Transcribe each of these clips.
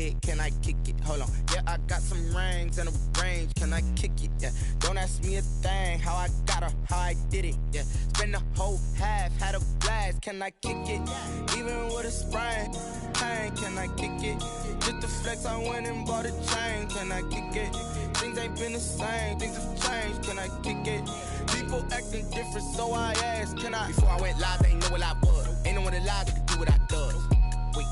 head, can I kick it? Hold on, yeah, I got some rings and a range, can I kick it? Yeah, don't ask me a thing, how I got her, how I did it. Yeah, spend the whole half, had a blast, can I kick it? Even with a sprain, pain, can I kick it? Just the flex, I went and bought a chain, can I kick it? Things ain't been the same, things have changed, can I kick it? People acting different, so I asked, can I? Before I went live, they ain't know what I was. Ain't no one alive that could do what I does. Wait,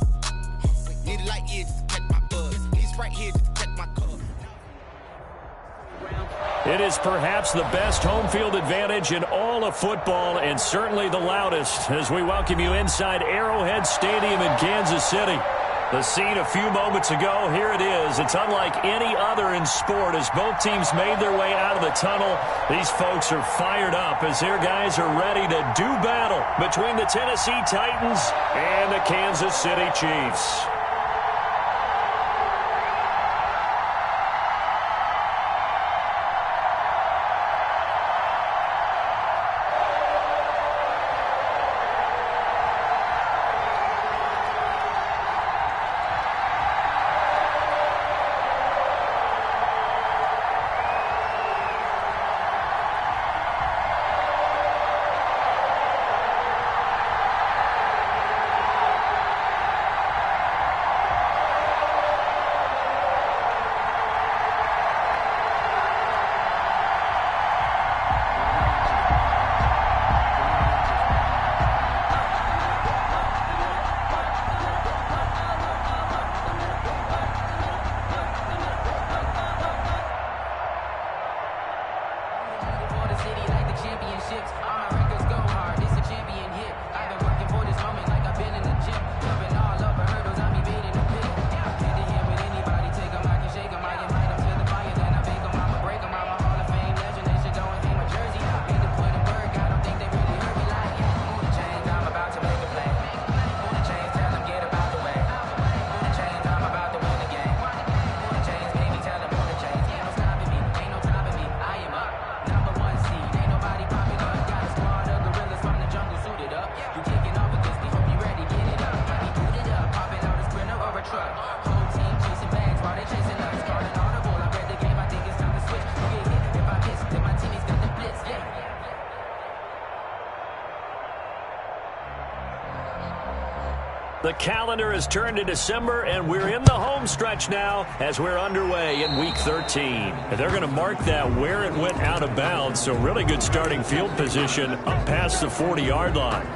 need a light here just to catch my buzz. Need right here just to catch my cuz. It is perhaps the best home field advantage in all of football, and certainly the loudest, as we welcome you inside Arrowhead Stadium in Kansas City. The scene a few moments ago, here it is. It's unlike any other in sport as both teams made their way out of the tunnel. These folks are fired up as their guys are ready to do battle between the Tennessee Titans and the Kansas City Chiefs. The calendar has turned to December, and we're in the home stretch now as we're underway in Week 13. And they're going to mark that where it went out of bounds, so really good starting field position up past the 40-yard line.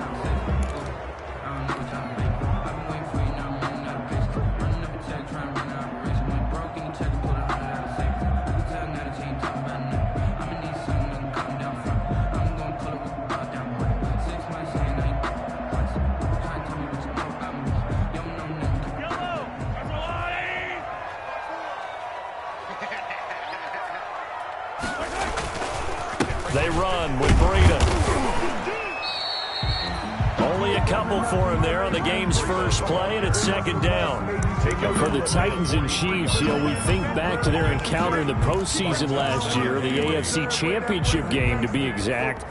They run with Breida. Only a couple for him there on the game's first play, and it's second down. For the Titans and Chiefs, we think back to their encounter in the postseason last year, the AFC Championship game to be exact.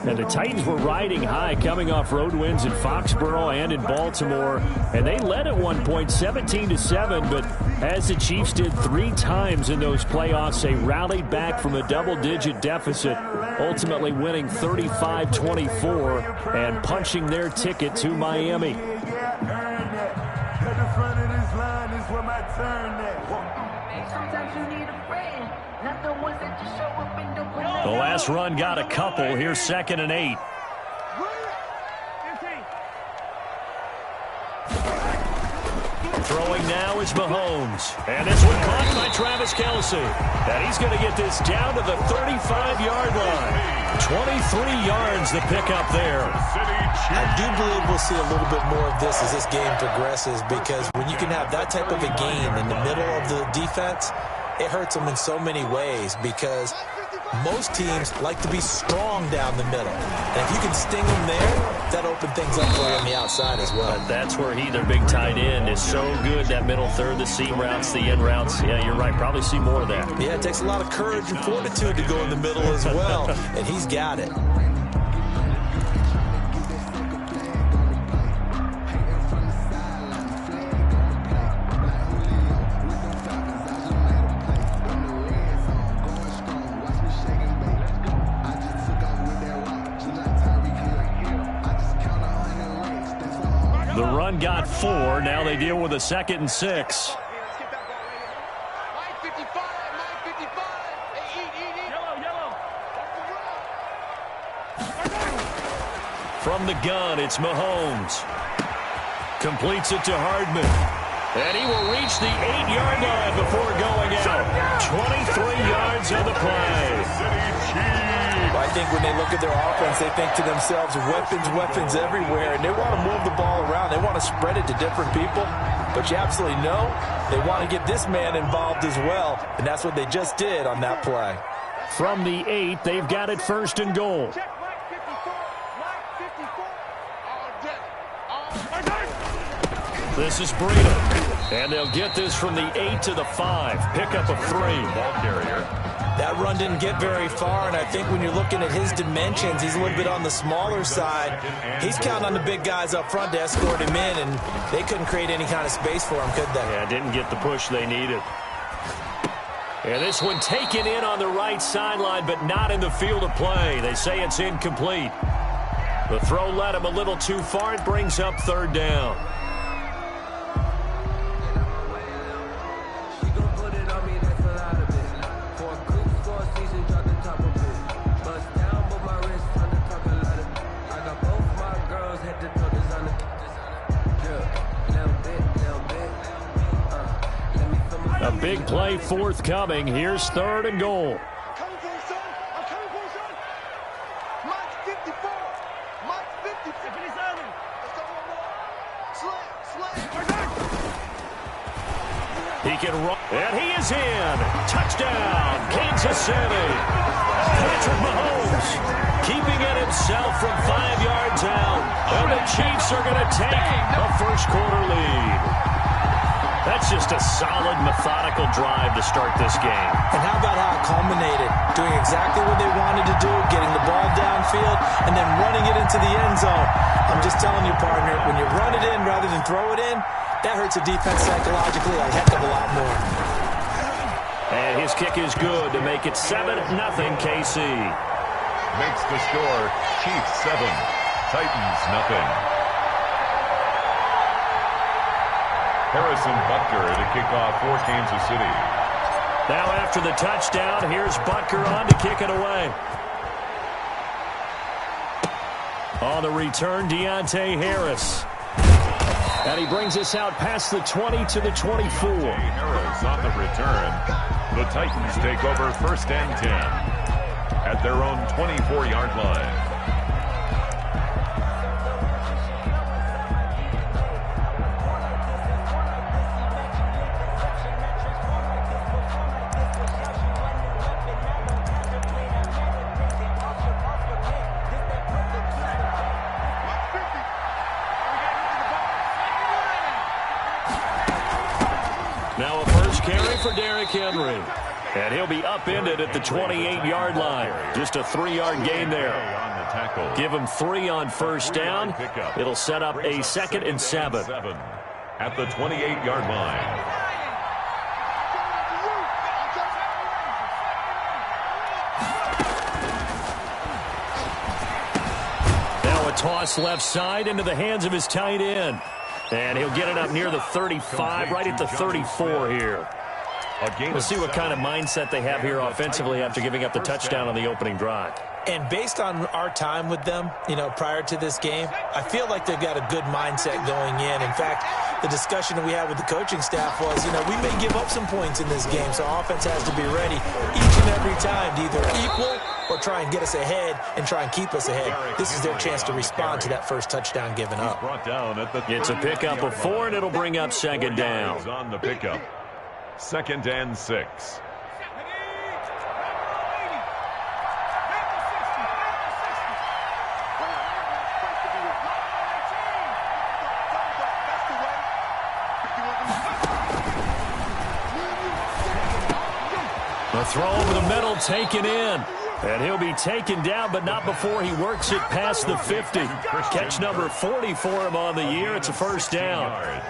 And the Titans were riding high, coming off road wins in Foxborough and in Baltimore. And they led at one point 17-7, but as the Chiefs did 3 times in those playoffs, they rallied back from a double-digit deficit, ultimately winning 35-24 and punching their ticket to Miami. The last run got a couple. Here's 2nd and 8. Throwing now is Mahomes. And this one caught by Travis Kelce. And he's going to get this down to the 35-yard line. 23 yards the pickup there. I do believe we'll see a little bit more of this as this game progresses, because when you can have that type of a gain in the middle of the defense, it hurts them in so many ways, because most teams like to be strong down the middle. And if you can sting them there, that opens things up for you on the outside as well. That's where their big tight end, is so good, that middle third, the seam routes, the end routes. Yeah, you're right. Probably see more of that. Yeah, it takes a lot of courage and fortitude to go in the middle as well, and he's got it. got 4. Now they deal with a 2nd and 6. From the gun, it's Mahomes. Completes it to Hardman. And he will reach the 8-yard line before going out. 23 yards on the play. I think when they look at their offense, they think to themselves, weapons everywhere, and they want to move the ball around. They want to spread it to different people, but you absolutely know they want to get this man involved as well, and that's what they just did on that play. From the 8, they've got it 1st and goal. This is Breida, and they'll get this from the 8 to the 5. Pickup of 3. Ball carrier. That run didn't get very far, and I think when you're looking at his dimensions, he's a little bit on the smaller side. He's counting on the big guys up front to escort him in, and they couldn't create any kind of space for him, could they? Yeah, didn't get the push they needed. And this one taken in on the right sideline, but not in the field of play. They say it's incomplete. The throw led him a little too far. It brings up 3rd down. A big play forthcoming. Here's 3rd and goal. He can run, and he is in. Touchdown, Kansas City. Patrick Mahomes keeping it himself from 5 yards out. And the Chiefs are going to take a first-quarter lead. That's just a solid, methodical drive to start this game. And how about how it culminated? Doing exactly what they wanted to do, getting the ball downfield, and then running it into the end zone. I'm just telling you, partner, when you run it in rather than throw it in, that hurts a defense psychologically a heck of a lot more. And his kick is good to make it 7-0 KC. Makes the score Chiefs 7, Titans nothing. Harrison Butker to kick off for Kansas City. Now after the touchdown, here's Butker on to kick it away. On the return, Deontay Harris. And he brings us out past the 20 to the 24. Harris on the return. The Titans take over 1st and 10 at their own 24-yard line. Now a first carry for Derrick Henry. And he'll be upended at the 28-yard line. Just a 3-yard gain there. Give him 3 on 1st down. It'll set up a 2nd and 7. At the 28-yard line. Now a toss left side into the hands of his tight end. And he'll get it up near the 35, right at the 34 here. We'll see what kind of mindset they have here offensively after giving up the touchdown on the opening drive. And based on our time with them, prior to this game, I feel like they've got a good mindset going in. In fact, the discussion that we had with the coaching staff was, we may give up some points in this game, so offense has to be ready each and every time to either equal or try and get us ahead and try and keep us ahead. This is their chance to respond to that first touchdown given up. It's a pickup of 4, and it'll bring up 2nd down. On the pickup, 2nd and 6. The throw over the middle taken in. And he'll be taken down, but not before he works it past the 50. Catch number 40 for him on the year. It's a 1st down.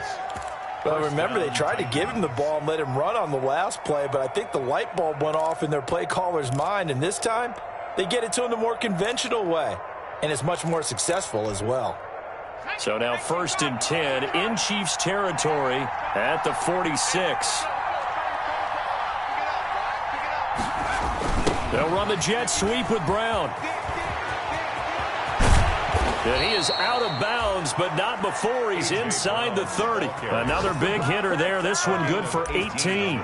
Well, remember, they tried to give him the ball and let him run on the last play, but I think the light bulb went off in their play caller's mind, and this time they get it to him the more conventional way, and it's much more successful as well. So now 1st and 10 in Chiefs territory at the 46. They'll run the jet sweep with Brown. And he is out of bounds, but not before he's inside the 30. Another big hitter there. This one good for 18.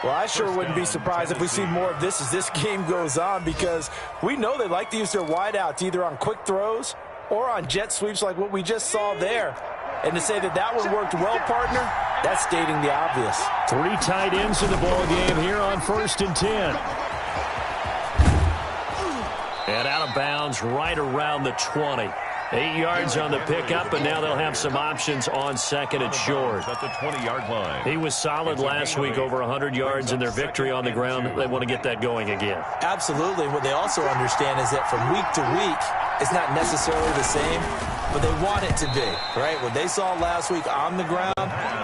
Well, I sure wouldn't be surprised if we see more of this as this game goes on, because we know they like to use their wideouts either on quick throws or on jet sweeps like what we just saw there. And to say that that one worked well, partner, that's stating the obvious. 3 tight ends in the ball game here on 1st and 10. And out of bounds right around the 20. 8 yards on the pickup, and now they'll have some options on 2nd and short. At the 20-yard line. He was solid last week, over 100 yards in their victory on the ground. They want to get that going again. Absolutely. What they also understand is that from week to week, it's not necessarily the same, but they want it to be, right? What they saw last week on the ground,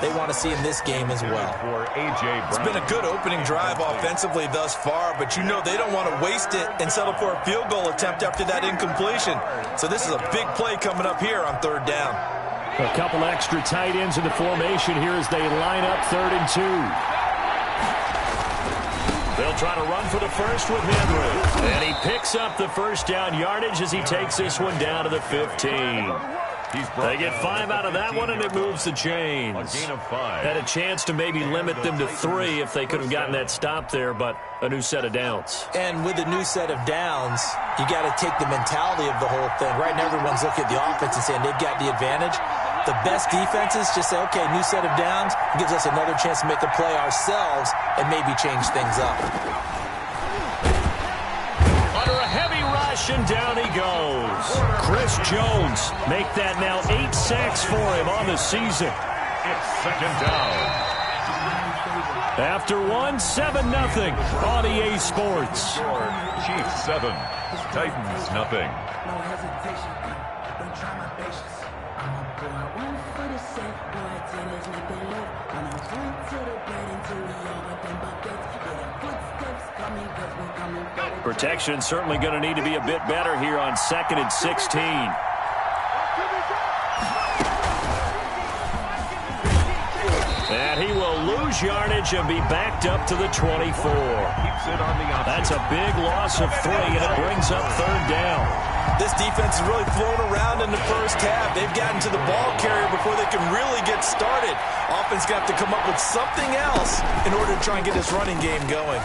they want to see in this game as well. It's been a good opening drive offensively thus far, but you know they don't want to waste it and settle for a field goal attempt after that incompletion. So this is a big play coming up here on 3rd down. A couple extra tight ends in the formation here as they line up 3rd and 2. They'll try to run for the first with Henry. And he picks up the first down yardage as he takes this one down to the 15. They get 5 out of that one, and it moves the chains. A gain of 5. Had a chance to maybe limit them to 3 if they could have gotten that stop there, but a new set of downs. And with a new set of downs, you got to take the mentality of the whole thing. Right now, everyone's looking at the offense and saying they've got the advantage. The best defenses just say, okay, new set of downs, gives us another chance to make a play ourselves and maybe change things up. Under a heavy rush, and down he goes. Chris Jones make that now 8 sacks for him on the season. It's 2nd down. After 7-0 on EA Sports. Chiefs 7, Titans nothing. Protection certainly going to need to be a bit better here on 2nd and 16. And he will lose yardage and be backed up to the 24. That's a big loss of 3, and it brings up 3rd down. This defense is really flown around in the first half. They've gotten to the ball carrier before they can really get started. Offense got to come up with something else in order to try and get this running game going.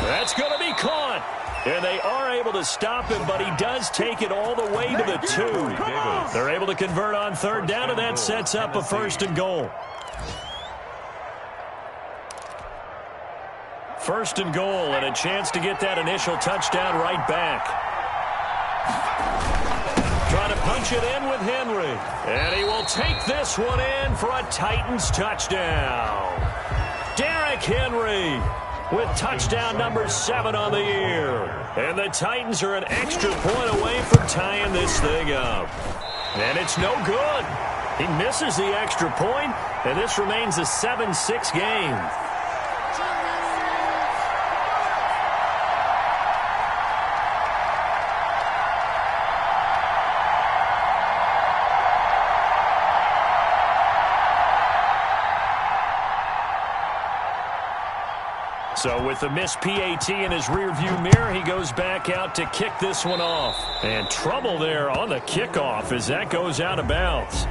That's going to be caught. And they are able to stop him, but he does take it all the way to the 2. They're able to convert on 3rd down, and that sets up a 1st and goal. 1st and goal, and a chance to get that initial touchdown right back. Trying to punch it in with Henry. And he will take this one in for a Titans touchdown. Derrick Henry with touchdown number 7 on the year. And the Titans are an extra point away from tying this thing up. And it's no good. He misses the extra point, and this remains a 7-6 game. So with the missed PAT in his rearview mirror, he goes back out to kick this one off. And trouble there on the kickoff as that goes out of bounds.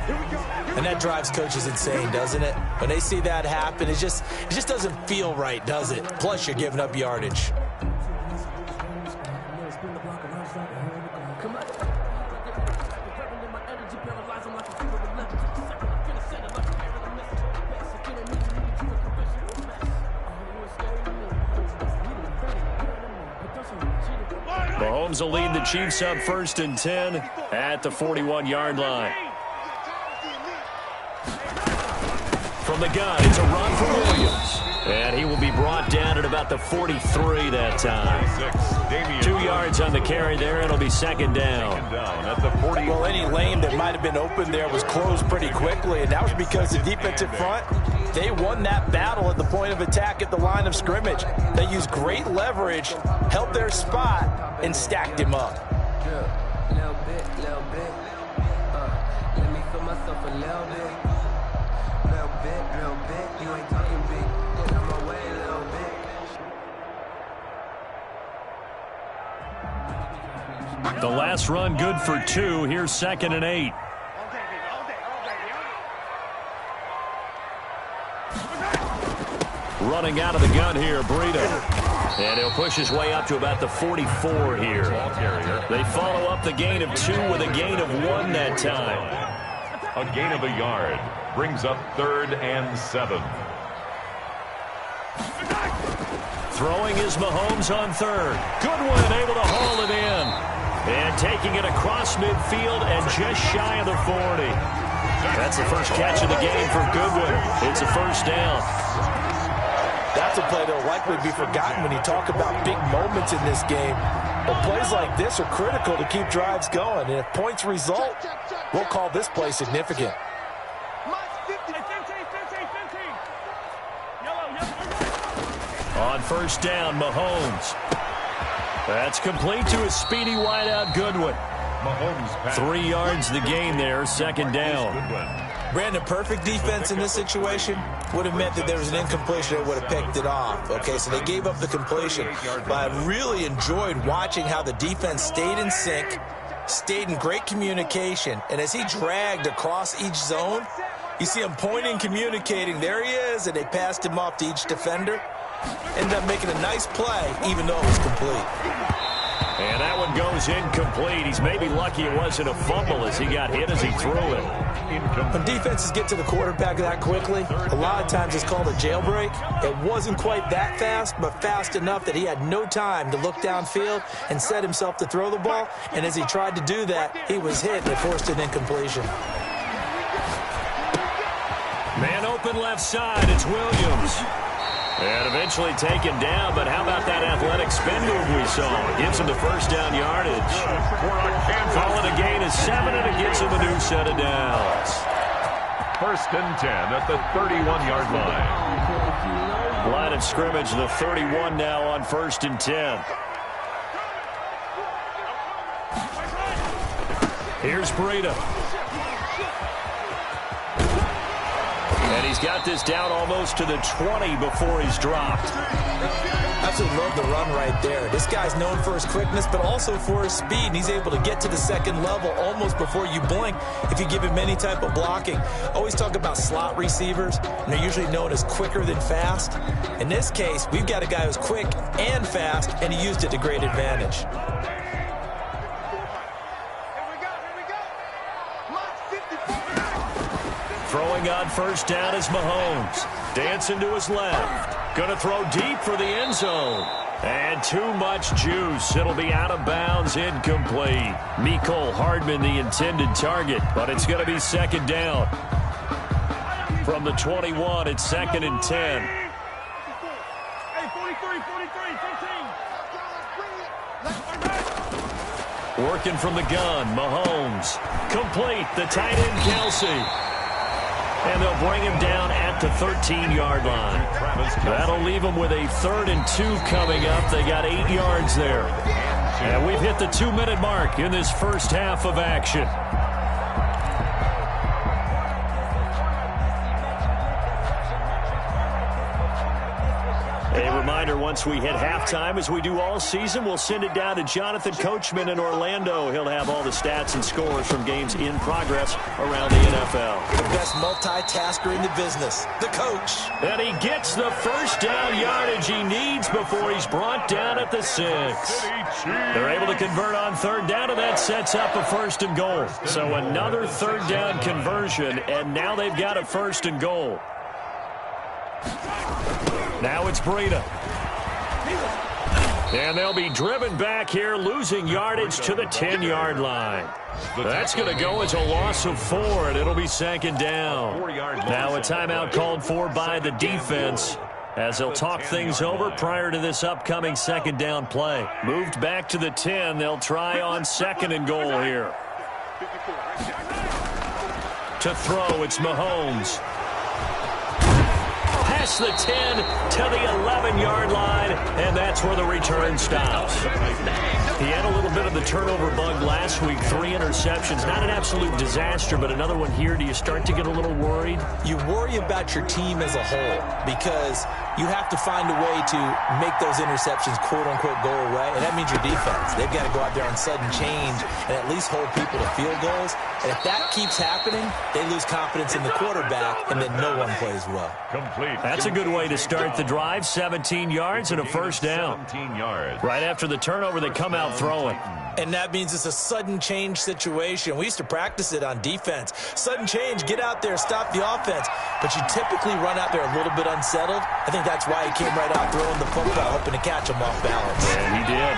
And that drives coaches insane, doesn't it? When they see that happen, it just doesn't feel right, does it? Plus, you're giving up yardage. Mahomes will lead the Chiefs up 1st and 10 at the 41-yard line. From the gun, it's a run for Williams. And he will be brought down at about the 43 that time. 2 yards on the carry there. It'll be 2nd down. At the 40. Well, any lane that might have been open there was closed pretty quickly, and that was because the defensive front, they won that battle at the point of attack at the line of scrimmage. They used great leverage, held their spot, and stacked him up. You ain't talking big, get out my way a little bit. The last run good for 2. Here's 2nd and 8. Running out of the gun here, Breida. And he'll push his way up to about the 44 here. They follow up the gain of 2 with a gain of 1 that time. A gain of a yard brings up 3rd and 7. Throwing is Mahomes on 3rd. Goodwin able to haul it in. And taking it across midfield and just shy of the 40. That's the first catch of the game for Goodwin. It's a first down. That's a play that will likely be forgotten when you talk about big moments in this game. But plays like this are critical to keep drives going. And if points result, we'll call this play significant. On first down, Mahomes. That's complete to a speedy wideout, Goodwin. Mahomes 3 yards the gain there, 2nd down. Brandon, perfect defense in this situation would have meant that there was an incompletion that would have picked it off. Okay, so they gave up the completion. But I really enjoyed watching how the defense stayed in sync, stayed in great communication, and as he dragged across each zone, you see him pointing, communicating. There he is, and they passed him off to each defender. Ended up making a nice play, even though it was complete. And that one goes incomplete. He's maybe lucky it wasn't a fumble as he got hit as he threw it. When defenses get to the quarterback that quickly, a lot of times it's called a jailbreak. It wasn't quite that fast, but fast enough that he had no time to look downfield and set himself to throw the ball. And as he tried to do that, he was hit and it forced an incompletion. Man open left side, it's Williams. And eventually taken down, but how about that athletic spin move we saw? Gives him the first down yardage. Call it a gain of 7, and it gives him a new set of downs. 1st and 10 at the 31-yard line. Line of scrimmage, the 31 now on 1st and 10. Here's Breida. And he's got this down almost to the 20 before he's dropped. Absolutely love the run right there. This guy's known for his quickness, but also for his speed. And he's able to get to the 2nd level almost before you blink if you give him any type of blocking. Always talk about slot receivers, and they're usually known as quicker than fast. In this case, we've got a guy who's quick and fast, and he used it to great advantage. Throwing on first down is Mahomes. Dancing to his left. Going to throw deep for the end zone. And too much juice. It'll be out of bounds, incomplete. Mecole Hardman the intended target, but it's going to be 2nd down. From the 21, it's 2nd and 10. Working from the gun, Mahomes. Complete, the tight end, Kelsey. And they'll bring him down at the 13-yard line. That'll leave him with a 3rd and 2 coming up. They got 8 yards there. And we've hit the 2-minute mark in this first half of action. A reminder, once we hit halftime, as we do all season, we'll send it down to Jonathan Coachman in Orlando. He'll have all the stats and scores from games in progress around the NFL. The best multitasker in the business, the coach. And he gets the first down yardage he needs before he's brought down at the 6. They're able to convert on 3rd down, and that sets up a 1st and goal. So another 3rd down conversion, and now they've got a 1st and goal. Now it's Breida. And they'll be driven back here, losing yardage to the 10-yard line. That's going to go as a loss of 4, and it'll be 2nd down. Now a timeout called for by the defense as they'll talk things over prior to this upcoming 2nd down play. Moved back to the 10. They'll try on 2nd and goal here. To throw, it's Mahomes. past the 10 to the 11-yard line, and that's where the return stops. He had a little bit of the turnover bug last week, 3 interceptions. Not an absolute disaster, but another one here. Do you start to get a little worried? You worry about your team as a whole because you have to find a way to make those interceptions, quote-unquote, go away, and that means your defense. They've got to go out there on sudden change and at least hold people to field goals. And if that keeps happening, they lose confidence in the quarterback, and then no one plays well. Complete. That's a good way to start the drive. 17 yards and a first down. 17 yards. Right after the turnover, they come out throwing. And that means it's a sudden change situation. We used to practice it on defense. Sudden change, get out there, stop the offense. But you typically run out there a little bit unsettled. I think that's why he came right out throwing the football, hoping to catch him off balance. And he did.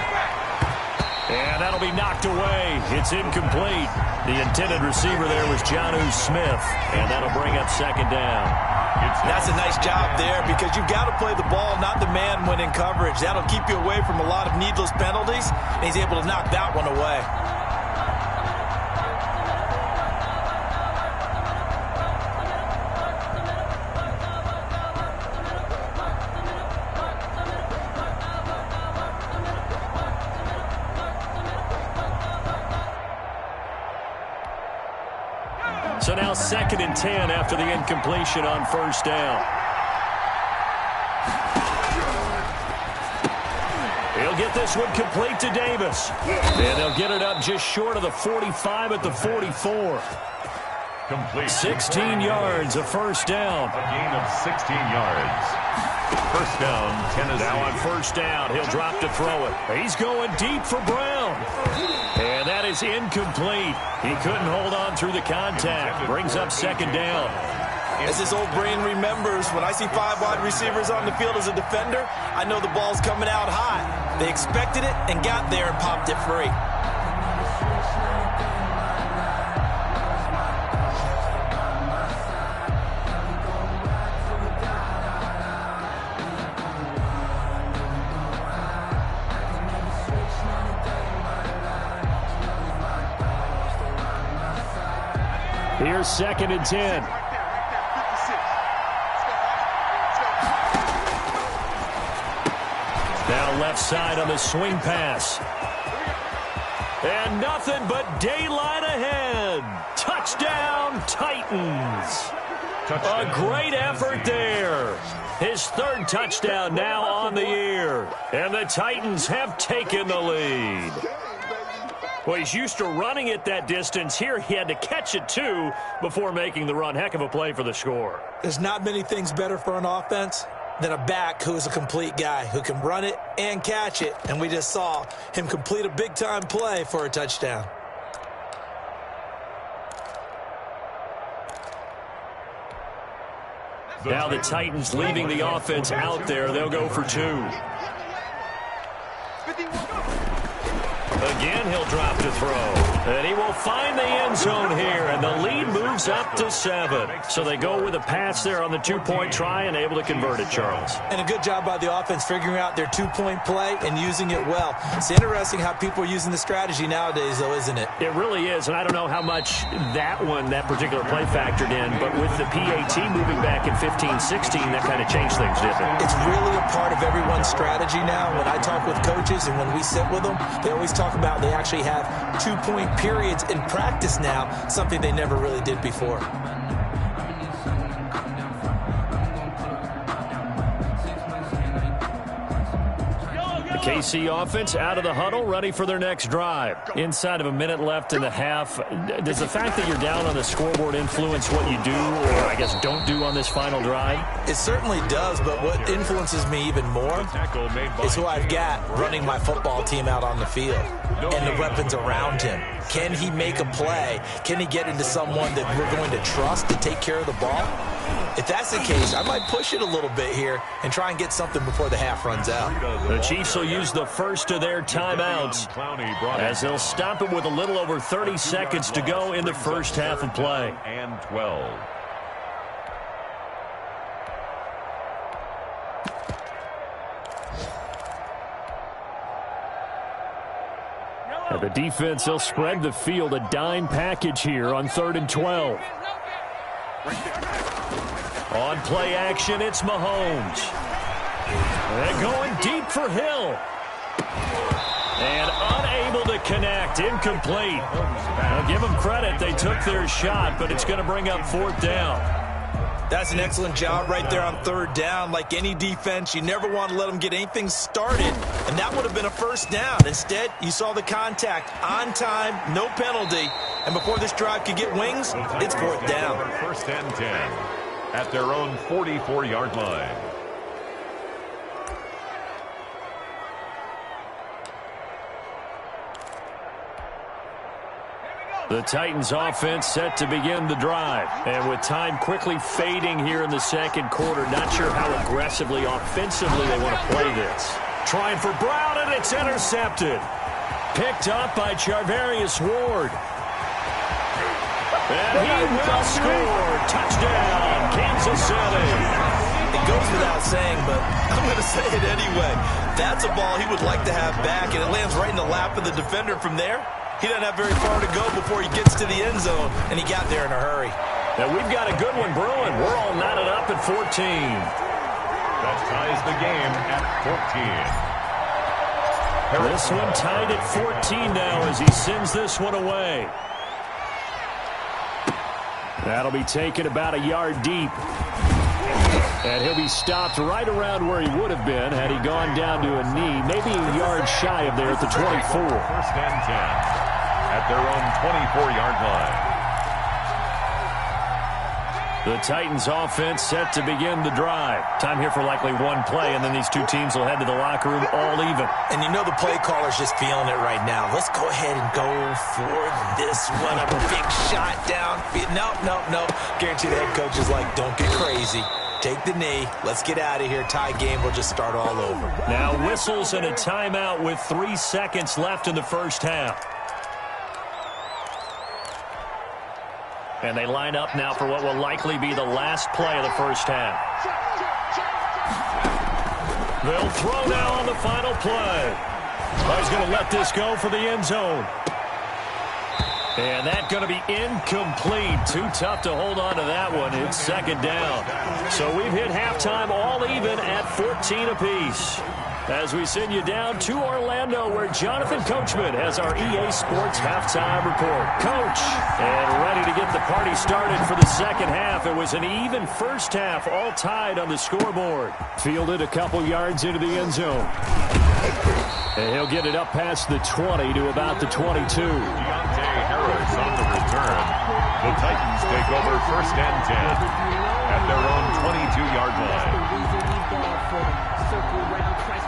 And that'll be knocked away. It's incomplete. The intended receiver there was Jonnu Smith. And that'll bring up second down. That's a nice job there because you've got to play the ball, not the man when in coverage. That'll keep you away from a lot of needless penalties, and he's able to knock that one away. So now 2nd and 10 after the incompletion on first down. He'll get this one complete to Davis. And they'll get it up just short of the 45 at the 44. Complete. 16 yards, a first down. A gain of 16 yards. First down, Tennessee. Now on first down, he'll drop to throw it. He's going deep for Brown. And that is incomplete. He couldn't hold on through the contact. Brings up second down. As his old brain remembers, when I see 5 wide receivers on the field as a defender, I know the ball's coming out high. They expected it and got there and popped it free. Here's 2nd and 10. Now left side on the swing pass. And nothing but daylight ahead. Touchdown, Titans. A great effort there. His 3rd touchdown now on the year. And the Titans have taken the lead. Well, he's used to running it that distance. Here he had to catch it, too, before making the run. Heck of a play for the score. There's not many things better for an offense than a back who is a complete guy who can run it and catch it. And we just saw him complete a big-time play for a touchdown. Now the Titans leaving the offense out there. They'll go for 2. Again, he'll drop to throw. And he will find the end zone here, and the lead moves up to 7. So they go with a pass there on the 2-point try and able to convert it, Charles. And a good job by the offense figuring out their 2-point play and using it well. It's interesting how people are using the strategy nowadays, though, isn't it? It really is, and I don't know how much that particular play factored in, but with the PAT moving back in 15-16, that kind of changed things, didn't it? It's really a part of everyone's strategy now. When I talk with coaches and when we sit with them, they always talk about they actually have 2-point periods in practice now, something they never really did before. The KC offense out of the huddle, ready for their next drive. Inside of a minute left in the half, does the fact that you're down on the scoreboard influence what you do, or I guess don't do on this final drive? It certainly does, but what influences me even more is who I've got running my football team out on the field and the weapons around him. Can he make a play? Can he get into someone that we're going to trust to take care of the ball? If that's the case, I might push it a little bit here and try and get something before the half runs out. The Chiefs will use the first of their timeouts as they'll stop it with a little over 30 seconds to go in the first half of play. And 12. Now the defense, they'll spread the field, a dime package here on 3rd and 12. On play action, it's Mahomes. And going deep for Hill. And unable to connect. Incomplete. I'll give them credit. They took their shot, but it's going to bring up 4th down. That's an excellent job right there on 3rd down. Like any defense, you never want to let them get anything started, and that would have been a 1st down. Instead, you saw the contact on time, no penalty, and before this drive could get wings, it's 4th down. 1st and 10 at their own 44-yard line. The Titans offense set to begin the drive. And with time quickly fading here in the 2nd quarter, not sure how aggressively, offensively they want to play this. Trying for Brown, and it's intercepted. Picked up by Charvarius Ward. And he will score. Touchdown, Kansas City. It goes without saying, but I'm going to say it anyway. That's a ball he would like to have back, and it lands right in the lap of the defender from there. He doesn't have very far to go before he gets to the end zone, and he got there in a hurry. Now we've got a good one brewing. We're all knotted up at 14. That ties the game at 14. This one tied at 14 now as he sends this one away. That'll be taken about a yard deep. And he'll be stopped right around where he would have been had he gone down to a knee, maybe a yard shy of there at the 24. 1st and 10 at their own 24-yard line. The Titans offense set to begin the drive. Time here for likely one play, and then these two teams will head to the locker room all even. And you know the play caller's just feeling it right now. Let's go ahead and go for this one. A big shot down. Nope. Guarantee the head coach is like, don't get crazy. Take the knee. Let's get out of here. Tie game. We'll just start all over. Now whistles and a timeout with 3 seconds left in the 1st half. And they line up now for what will likely be the last play of the 1st half. They'll throw now on the final play. He's going to let this go for the end zone. And that's going to be incomplete. Too tough to hold on to that one. It's 2nd down. So we've hit halftime all even at 14 apiece. As we send you down to Orlando, where Jonathan Coachman has our EA Sports halftime report. Coach, and ready to get the party started for the 2nd half. It was an even 1st half, all tied on the scoreboard. Fielded a couple yards into the end zone. And he'll get it up past the 20 to about the 22. Harris on the return. The Titans take over 1st and 10 at their own 22-yard line.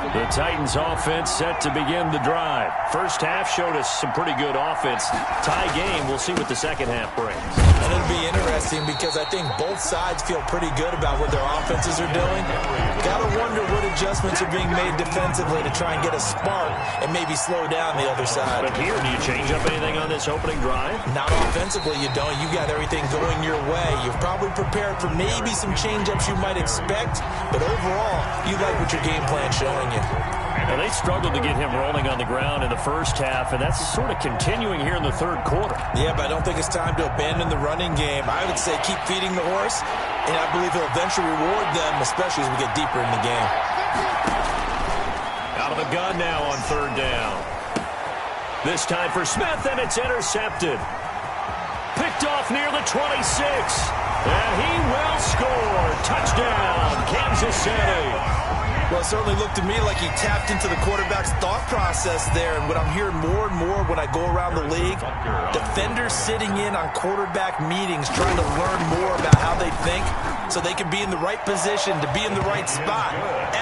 The Titans offense set to begin the drive. 1st half showed us some pretty good offense. Tie game. We'll see what the 2nd half brings. And it'll be interesting because I think both sides feel pretty good about what their offenses are doing. Got to wonder what adjustments are being made defensively to try and get a spark and maybe slow down the other side. But here, do you change up anything on this opening drive? Not offensively, you don't. You got everything going your way. You've probably prepared for maybe some change-ups you might expect, but overall, you like what your game plan's showing you. Now, they struggled to get him rolling on the ground in the 1st half, and that's sort of continuing here in the 3rd quarter. Yeah, but I don't think it's time to abandon the running game. I would say keep feeding the horse, and I believe he'll eventually reward them, especially as we get deeper in the game. Out of the gun now on 3rd down. This time for Smith, and it's intercepted. Picked off near the 26. And he will score. Touchdown, Kansas City. Well, it certainly looked to me like he tapped into the quarterback's thought process there. And what I'm hearing more and more when I go around the league, defenders sitting in on quarterback meetings trying to learn more about how they think so they can be in the right position to be in the right spot,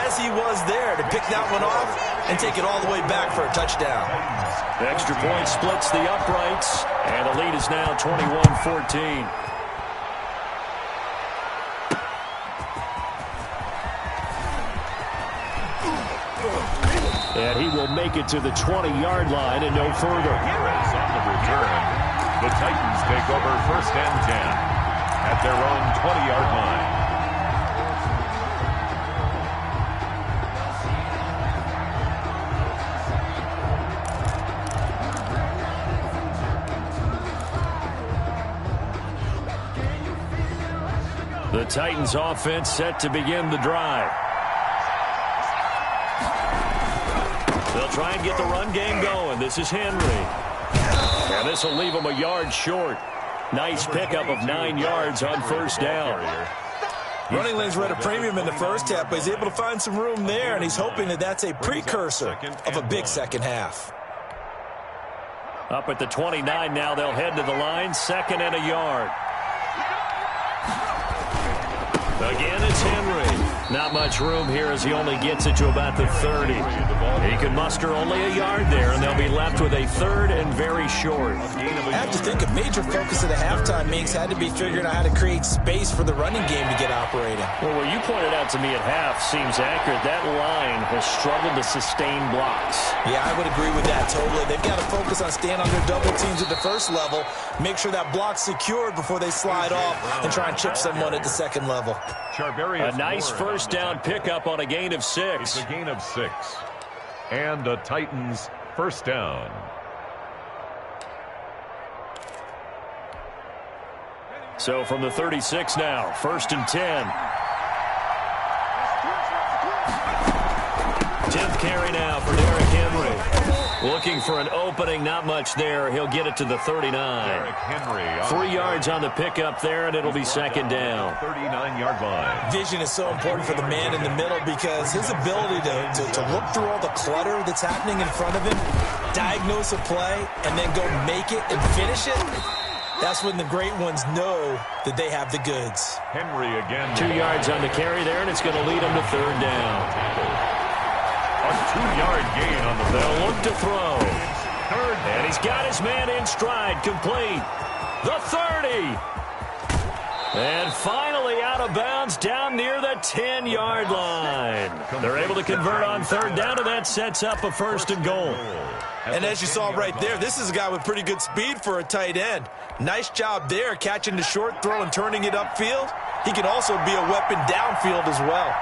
as he was there to pick that one off and take it all the way back for a touchdown. The extra point splits the uprights, and the lead is now 21-14. And he will make it to the 20-yard line and no further. Harris on the return. The Titans take over 1st and 10 at their own 20-yard line. The Titans offense set to begin the drive. They'll try and get the run game going. This is Henry. And this will leave him a yard short. Nice pickup of 9 yards on first down. Running lanes were at a premium in the first half, but he's able to find some room there, and he's hoping that that's a precursor of a big second half. Up at the 29 now, they'll head to the line, 2nd and a yard. Again, it's Henry. Not much room here as he only gets it to about the 30. He can muster only a yard there, and they'll be left with a 3rd and very short. I have to think a major focus of the halftime meetings had to be figuring out how to create space for the running game to get operating. Well, what you pointed out to me at half seems accurate. That line has struggled to sustain blocks. Yeah, I would agree with that totally. They've got to focus on staying on their double teams at the first level, make sure that block's secured before they slide off and try and chip someone at the second level. A nice first down pickup on a gain of 6. It's a gain of 6. And a Titans first down. So from the 36 now, 1st and 10. 10th carry now for Derrick Henry. Looking for an opening, not much there. He'll get it to the 39. Derrick Henry 3 yards on the pickup there, and it'll be 2nd down. 39-yard line. Vision is so important for the man in the middle because his ability to look through all the clutter that's happening in front of him, diagnose a play, and then go make it and finish it, that's when the great ones know that they have the goods. Henry again. 2 yards on the carry there, and it's going to lead him to 3rd down. A 2-yard gain on the ball. They'll look to throw. 3rd, And he's got his man in stride, complete. The 30. And finally out of bounds down near the 10-yard line. They're able to convert on 3rd down, and that sets up a 1st and goal. And as you saw right there, this is a guy with pretty good speed for a tight end. Nice job there, catching the short throw and turning it upfield. He can also be a weapon downfield as well.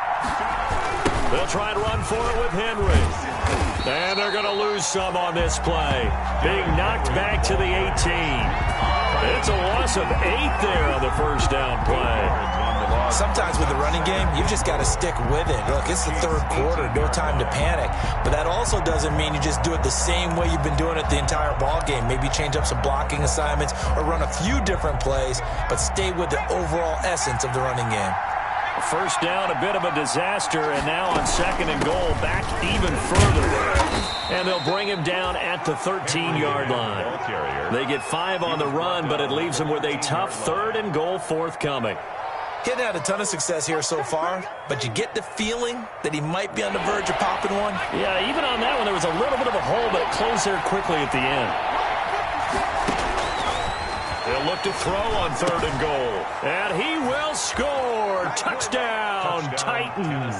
They'll try and run for it with Henry. And they're going to lose some on this play. Being knocked back to the 18. It's a loss of 8 there on the first down play. Sometimes with the running game, you've just got to stick with it. Look, it's the 3rd quarter, no time to panic. But that also doesn't mean you just do it the same way you've been doing it the entire ball game. Maybe change up some blocking assignments or run a few different plays, but stay with the overall essence of the running game. First down, a bit of a disaster, and now on 2nd and goal, back even further. And they'll bring him down at the 13-yard line. They get 5 on the run, but it leaves them with a tough 3rd and goal forthcoming. He hadn't had a ton of success here so far, but you get the feeling that he might be on the verge of popping one. Yeah, even on that one, there was a little bit of a hole, but it closed there quickly at the end. They'll look to throw on 3rd and goal. And he will score. Touchdown, Titans.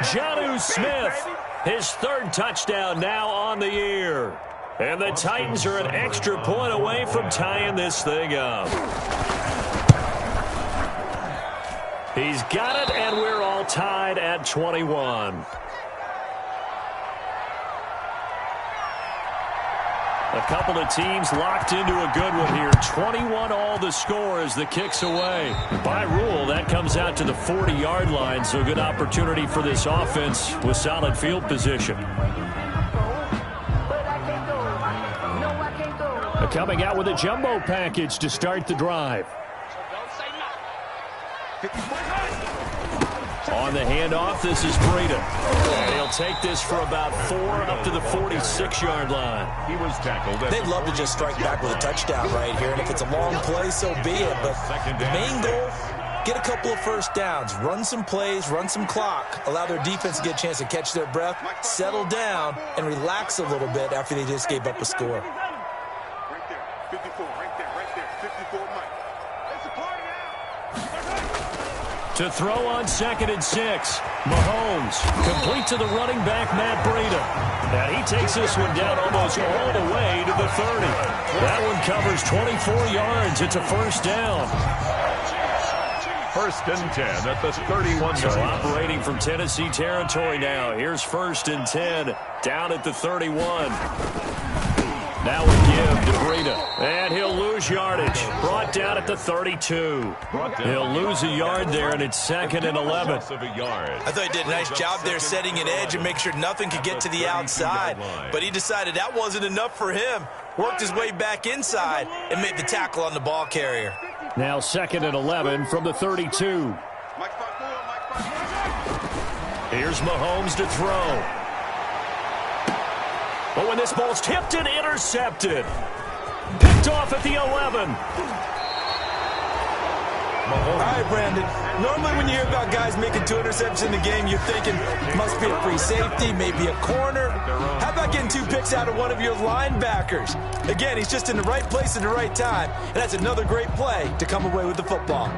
Jonnu Smith, his 3rd touchdown now on the year. And the Titans are an extra point away from tying this thing up. He's got it, and we're all tied at 21. A couple of teams locked into a good one here. 21 all the score as the kick's away. By rule, that comes out to the 40-yard line, so a good opportunity for this offense with solid field position. Coming out with a jumbo package to start the drive. On the handoff, this is Breida. And he'll take this for about 4 up to the 46-yard line. He was tackled. They'd love to just strike back with a touchdown right here, and if it's a long play, so be it. But the main goal, get a couple of first downs, run some plays, run some clock, allow their defense to get a chance to catch their breath, settle down, and relax a little bit after they just gave up a score. Right there, 54, right there, 54, Mike. It's a party now. To throw on 2nd and 6. Mahomes complete to the running back, Matt Breida. And he takes this one down almost all the way to the 30. That one covers 24 yards. It's a first down. 1st and 10 at the 31. So operating from Tennessee territory now. Here's 1st and 10 down at the 31. Now we give to Breida. And he'll lose lose yardage. Brought down at the 32. He'll lose a yard there, and it's 2nd and 11. I thought he did a nice job there setting an edge and make sure nothing could get to the outside. But he decided that wasn't enough for him. Worked his way back inside and made the tackle on the ball carrier. Now 2nd and 11 from the 32. Here's Mahomes to throw. But when this ball's tipped and intercepted. Picked off at the 11. All right, Brandon. Normally when you hear about guys making 2 interceptions in the game, you're thinking must be a free safety, maybe a corner. How about getting 2 picks out of one of your linebackers? Again, he's just in the right place at the right time, and that's another great play to come away with the football.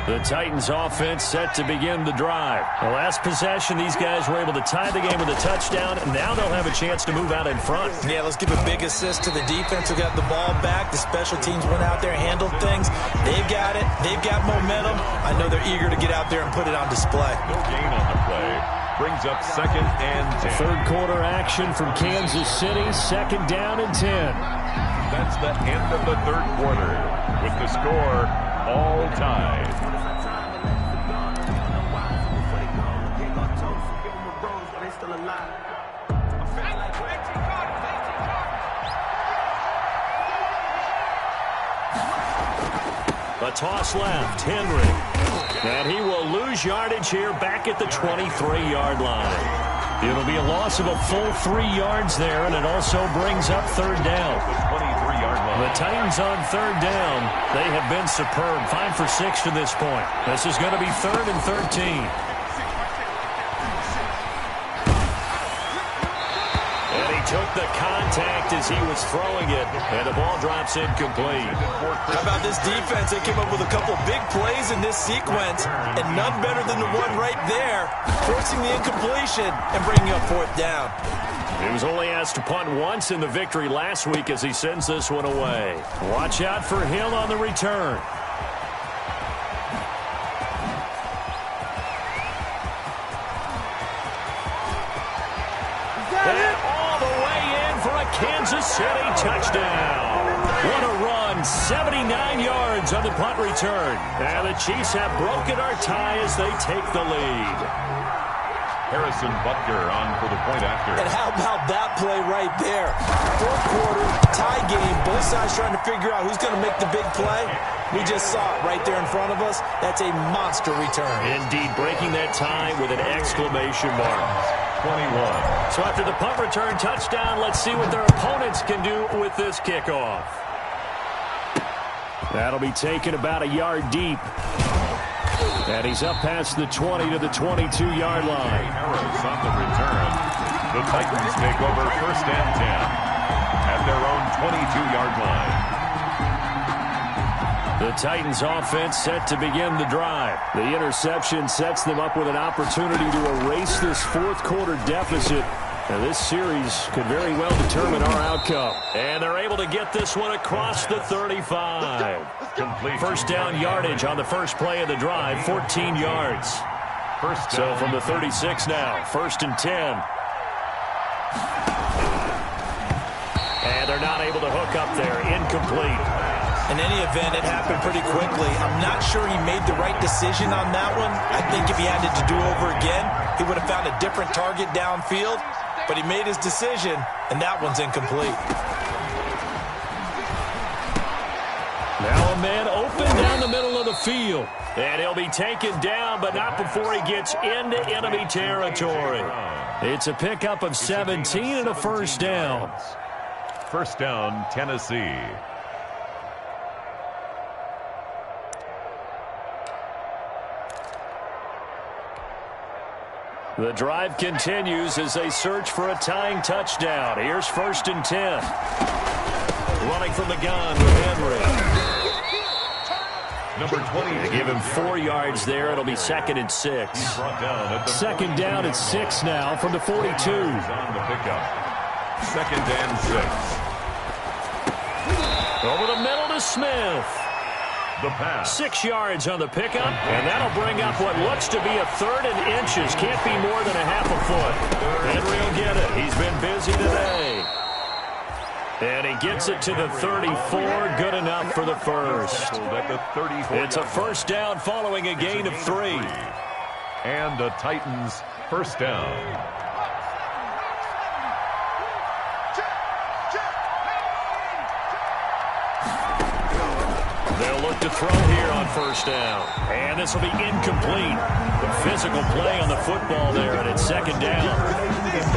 The Titans offense set to begin the drive. The last possession, these guys were able to tie the game with a touchdown, and now they'll have a chance to move out in front. Yeah, let's give a big assist to the defense who got the ball back. The special teams went out there and handled things. They've got it. They've got momentum. I know they're eager to get out there and put it on display. No gain on the play. Brings up 2nd and 10. Third quarter action from Kansas City. 2nd down and 10. That's the end of the third quarter with the score all tied. A toss left, Henry. And he will lose yardage here back at the 23-yard line. It'll be a loss of a full 3 yards there, and it also brings up 3rd down. The 23-yard line. The Titans on 3rd down. They have been superb. 5 for 6 to this point. This is going to be 3rd and 13. Took the contact as he was throwing it, and the ball drops incomplete. How about this defense? They came up with a couple big plays in this sequence, and none better than the one right there, forcing the incompletion and bringing up 4th down. He was only asked to punt once in the victory last week as he sends this one away. Watch out for Hill on the return. Kansas City touchdown. What a run. 79 yards on the punt return. And the Chiefs have broken our tie as they take the lead. Harrison Butker on for the point after. And how about that play right there? Fourth quarter, tie game. Both sides trying to figure out who's going to make the big play. We just saw it right there in front of us. That's a monster return. Indeed, breaking that tie with an exclamation mark. 21. So after the punt return touchdown, let's see what their opponents can do with this kickoff. That'll be taken about a yard deep. And he's up past the 20 to the 22-yard line. Arrows on the return. The Titans take over 1st and 10 at their own 22-yard line. The Titans offense set to begin the drive. The interception sets them up with an opportunity to erase this 4th quarter deficit. And this series could very well determine our outcome. And they're able to get this one across the 35. Complete. 1st down yardage on the first play of the drive, 14 yards. So from the 36 now, 1st and 10. And they're not able to hook up there, incomplete. In any event, it happened pretty quickly. I'm not sure he made the right decision on that one. I think if he had it to do over again, he would have found a different target downfield. But he made his decision, and that one's incomplete. Now a man open down the middle of the field. And he'll be taken down, but not before he gets into enemy territory. It's a pickup of 17 and a 1st down. 1st down, Tennessee. The drive continues as they search for a tying touchdown. Here's 1st and 10. Running from the gun with Henry. Number 20. They give him 4 yards there. It'll be 2nd and 6. 2nd down at 6 now from the 42. On the pickup. 2nd and 6. Over the middle to Smith. The pass. 6 yards on the pickup, and that'll bring up what looks to be a 3rd and inches. Can't be more than a half a foot. Henry will get it. He's been busy today. And he gets it to the 34. Good enough for the first. It's a first down following a gain of 3. And the Titans first down. They'll look to throw here on first down. And this will be incomplete. The physical play on the football there, and it's second down.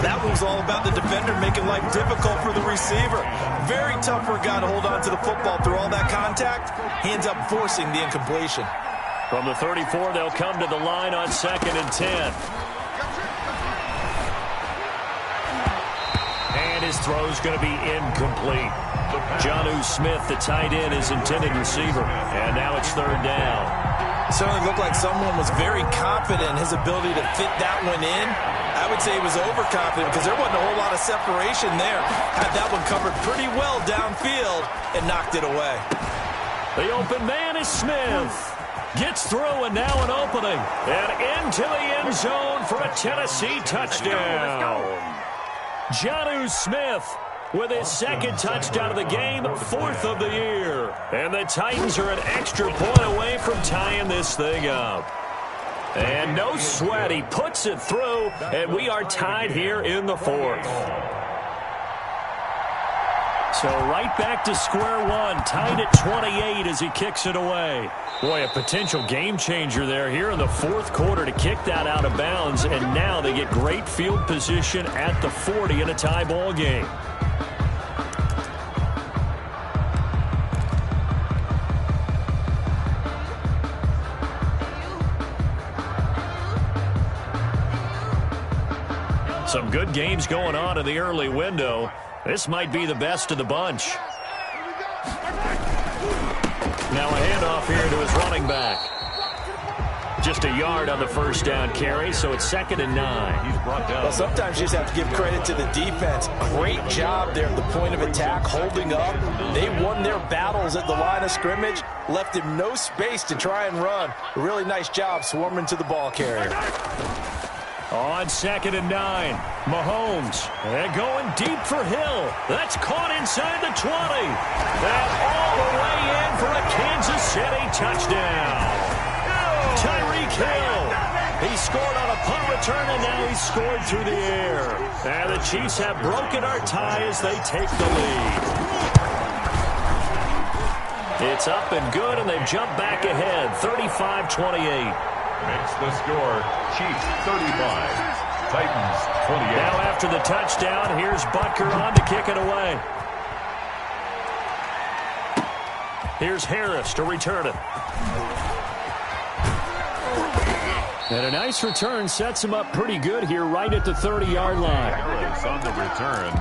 That was all about the defender making life difficult for the receiver. Very tough for a guy to hold on to the football through all that contact. He ends up forcing the incompletion. From the 34, they'll come to the line on 2nd and 10. And his throw's going to be incomplete. Jonnu Smith, the tight end, is intended receiver. And now it's 3rd down. It certainly looked like someone was very confident in his ability to fit that one in. I would say he was overconfident because there wasn't a whole lot of separation there. Had that one covered pretty well downfield and knocked it away. The open man is Smith. Gets through, and now an opening. And into the end zone for a Tennessee touchdown. Jonnu Smith with his 2nd touchdown of the game, 4th of the year. And the Titans are an extra point away from tying this thing up. And no sweat, he puts it through, and we are tied here in the 4th. So right back to square one, tied at 28 as he kicks it away. Boy, a potential game changer there here in the 4th quarter to kick that out of bounds, and now they get great field position at the 40 in a tie ball game. Some good games going on in the early window. This might be the best of the bunch. Now a handoff here to his running back. Just a yard on the first down carry, so it's 2nd and 9. He's brought down. Well, sometimes you just have to give credit to the defense. Great job there at the point of attack, holding up. They won their battles at the line of scrimmage, left him no space to try and run. A really nice job swarming to the ball carrier. On 2nd and 9, Mahomes, and going deep for Hill. That's caught inside the 20. And all the way in for a Kansas City touchdown. Tyreek Hill. He scored on a punt return, and now he's scored through the air. And the Chiefs have broken our tie as they take the lead. It's up and good, and they've jumped back ahead, 35-28. Makes the score Chiefs 35, Titans 28. Now after the touchdown, here's Butker on to kick it away. Here's Harris to return it. And a nice return sets him up pretty good here right at the 30-yard line. Harris on the return.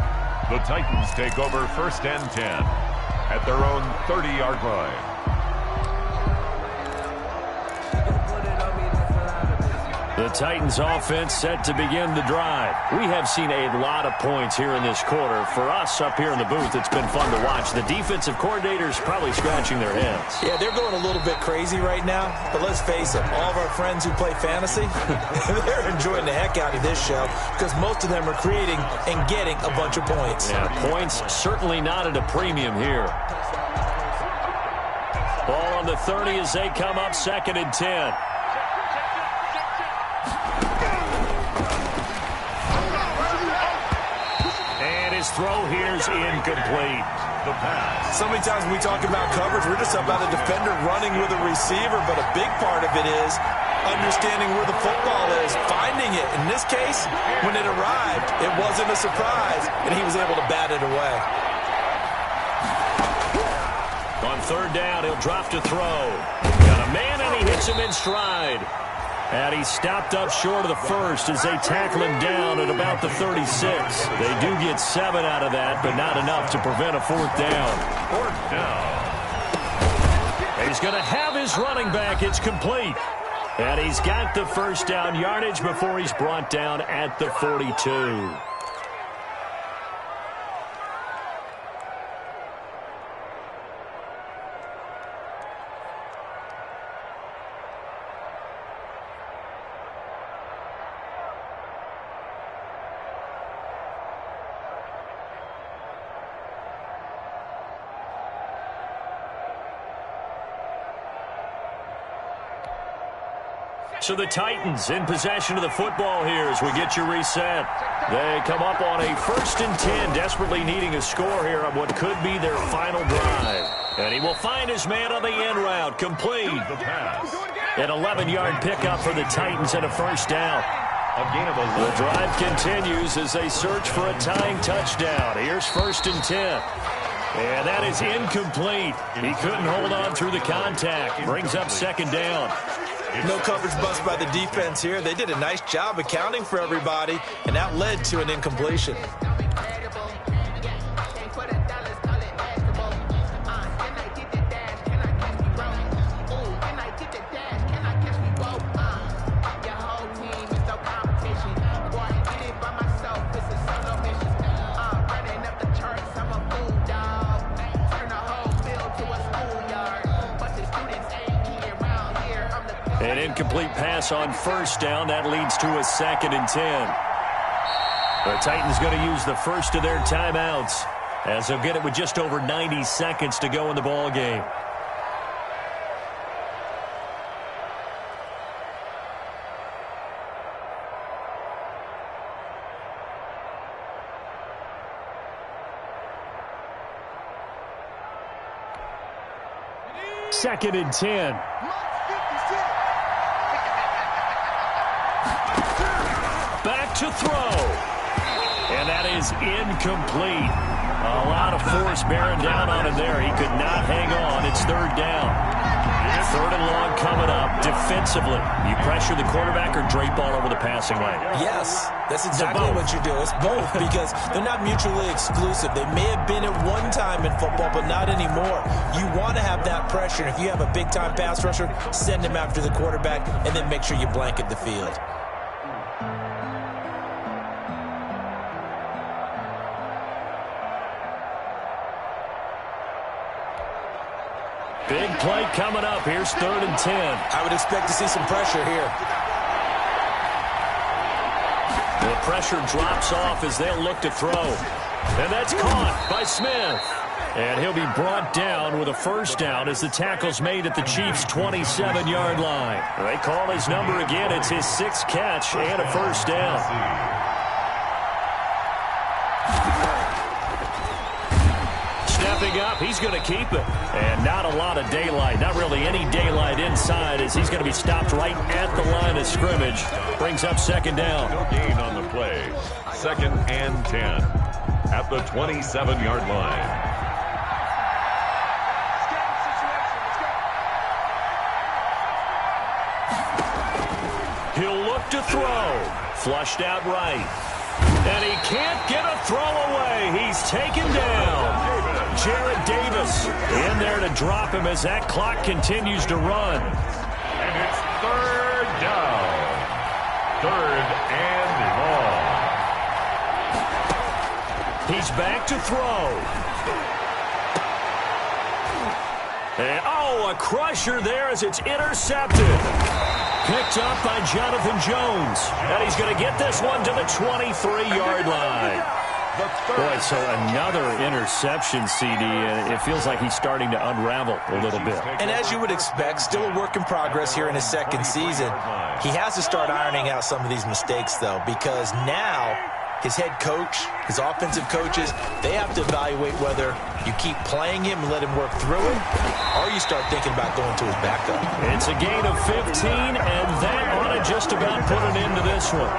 The Titans take over 1st and 10 at their own 30-yard line. The Titans offense set to begin the drive. We have seen a lot of points here in this quarter. For us up here in the booth, it's been fun to watch. The defensive coordinators probably scratching their heads. Yeah, they're going a little bit crazy right now, but let's face it, all of our friends who play fantasy, they're enjoying the heck out of this show because most of them are creating and getting a bunch of points. Yeah, points certainly not at a premium here. Ball on the 30 as they come up 2nd and 10. His throw here's incomplete. The pass. So many times when we talk about coverage, we're just about a defender running with a receiver, but a big part of it is understanding where the football is, finding it. In this case, when it arrived, it wasn't a surprise, and he was able to bat it away. On 3rd down, he'll drop to throw. Got a man, and he hits him in stride. And he stopped up short of the first as they tackle him down at about the 36. They do get 7 out of that, but not enough to prevent a 4th down. 4th down. And he's going to have his running back. It's complete. And he's got the first down yardage before he's brought down at the 42. So the Titans in possession of the football here as we get you reset. They come up on a 1st and 10, desperately needing a score here on what could be their final drive. And he will find his man on the end route, complete. An 11-yard pickup for the Titans and a 1st down. The drive continues as they search for a tying touchdown. Here's 1st and 10. And that is incomplete. He couldn't hold on through the contact. Brings up 2nd down. No coverage bust by the defense here. They did a nice job accounting for everybody, and that led to an incompletion. An incomplete pass on 1st down. That leads to a 2nd and 10. The Titans going to use the first of their timeouts as they'll get it with just over 90 seconds to go in the ball game. Second and 10. Back to throw. And that is incomplete. A lot of force bearing down on him there. He could not hang on. It's 3rd down. 3rd and long coming up defensively. You pressure the quarterback or drape all over the passing lane? Yes, that's exactly what you do. It's both because they're not mutually exclusive. They may have been at one time in football, but not anymore. You want to have that pressure. And if you have a big-time pass rusher, send him after the quarterback and then make sure you blanket the field. Big play coming up. Here's 3rd and 10. I would expect to see some pressure here. The pressure drops off as they'll look to throw. And that's caught by Smith. And he'll be brought down with a 1st down as the tackle's made at the Chiefs' 27-yard line. They call his number again. It's his 6th catch and a 1st down. Stepping up, he's going to keep it. And not a lot of daylight, not really any daylight inside as he's going to be stopped right at the line of scrimmage. Brings up 2nd down. No gain on the play. 2nd and 10 at the 27-yard line. He'll look to throw. Flushed out right. And he can't get a throw away. He's taken down. Jarrett Davis in there to drop him as that clock continues to run. And it's 3rd down. 3rd and long. He's back to throw. And, a crusher there as it's intercepted. Picked up by Jonathan Jones. And he's going to get this one to the 23-yard line. Boy, so another interception, CD, and it feels like he's starting to unravel a little bit. And as you would expect, still a work in progress here in his 2nd season. He has to start ironing out some of these mistakes, though, because now his head coach, his offensive coaches, they have to evaluate whether you keep playing him and let him work through it, or you start thinking about going to his backup. It's a gain of 15, and that ought to just about put an end to this one.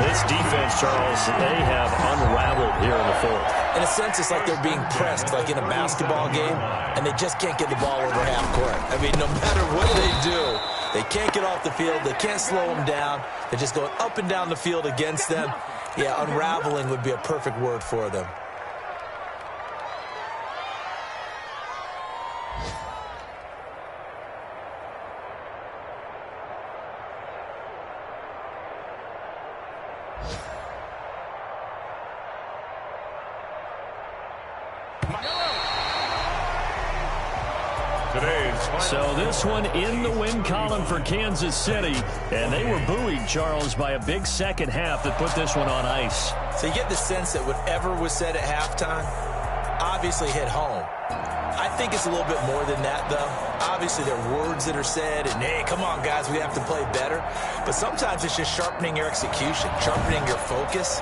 This defense, Charles, they have unraveled here in the 4th. In a sense, it's like they're being pressed, like in a basketball game, and they just can't get the ball over half court. I mean, no matter what they do, they can't get off the field. They can't slow them down. They're just going up and down the field against them. Yeah, unraveling would be a perfect word for them. So this one in the win column for Kansas City, and they were buoyed, Charles, by a big 2nd half that put this one on ice. So you get the sense that whatever was said at halftime, obviously hit home. I think it's a little bit more than that, though. Obviously, there are words that are said, and, hey, come on, guys, we have to play better. But sometimes it's just sharpening your execution, sharpening your focus,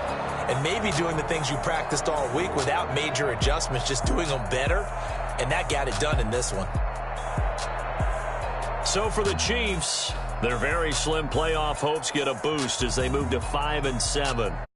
and maybe doing the things you practiced all week without major adjustments, just doing them better, and that got it done in this one. So for the Chiefs, their very slim playoff hopes get a boost as they move to 5-7.